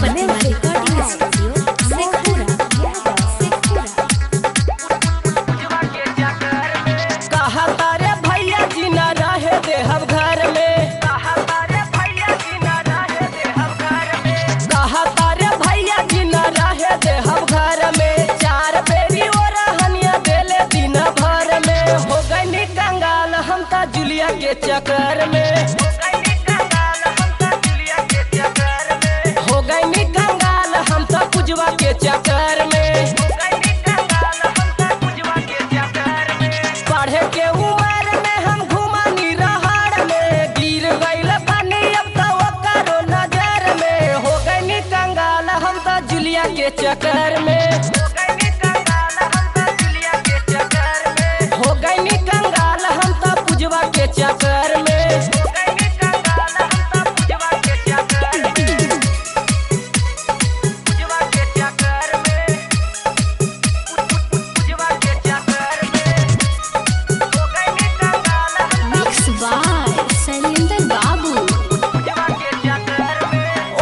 प्रतिमा recording studio Sheikhpura. कहा तारे भैया जी न रहे देहब घर में, कहा तारे भैया जी न रहे देहब घर में, कहा तारे भैया जी न रहे देहब घर में। चार बेरी वो रहनिया देले दिन भर में। हो गई कंगाल हम ता जुलिया के चक्कर में, हो गई कंगाल हम ता पुजवा के चक्कर में। पढ़े के उम्र में हम घुमानी रहाड़ में, गिर गईल पानी अब तो करो नजर में। हो गई कंगाल हम तो जुलिया के चक्कर में, हो गई कंगाल हम तो पुजवा के चक्कर में। मिक्स बाय शैलेंद्र बाबू।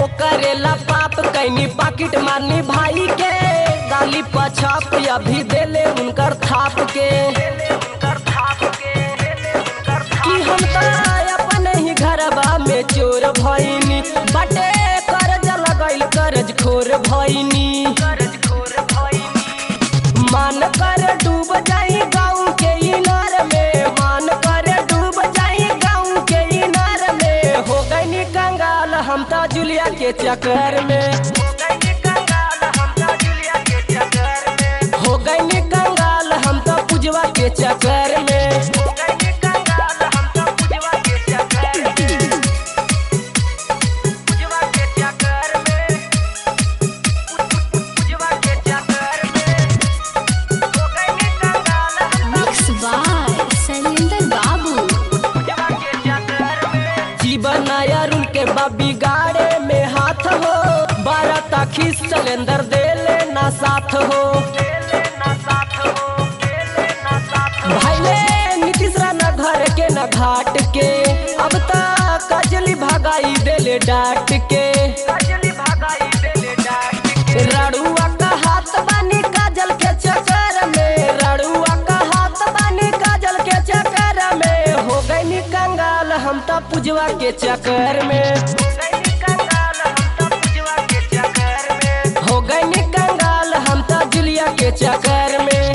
ओ करेला पाप कैनी पाकिट मारनी भाई के, गाली पछाप अभी देले उनकर थाप के। कि हम तो अपने ही घरबा में चोर भइनी, बटे कर्ज लगैल कर्ज खोर भइनी। मान कर डूब जाई गाँव के इनार में, मान कर डूब जाई गाँव के इनार में। हो गई कंगाल हम तो जुलिया के चक्कर में, हो गई कंगाल हम तो पुजवा के चक्कर में। मिक्स बाय शैलेंद्र बाबू। जीवन अरुण के बबी गाड़े में हाथ हो, बारह तखी सिलेंडर देले ना साथ हो। भाईले नीतीश न घर के न घाट के, अब तक कजली भगाई देले डांट के। रड़ुआ का हाथ बानी काजल के चक्कर में, रड़ुआ का हाथ बानी काजल के चक्कर में। हो गई कंगाल हम तो पुजवा के चक्कर में, हो गई कंगाल हम तो जुलिया के चक्कर में।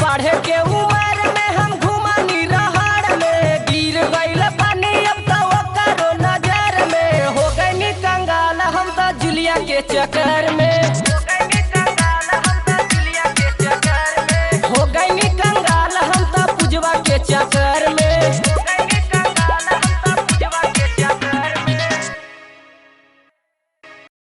पढ़े के उम्र में हम घुमानी रहाड़ में, गिर गईल पानी अब तो करो नजर में। हो गई कंगाल हम तो जुलिया के चक्कर में।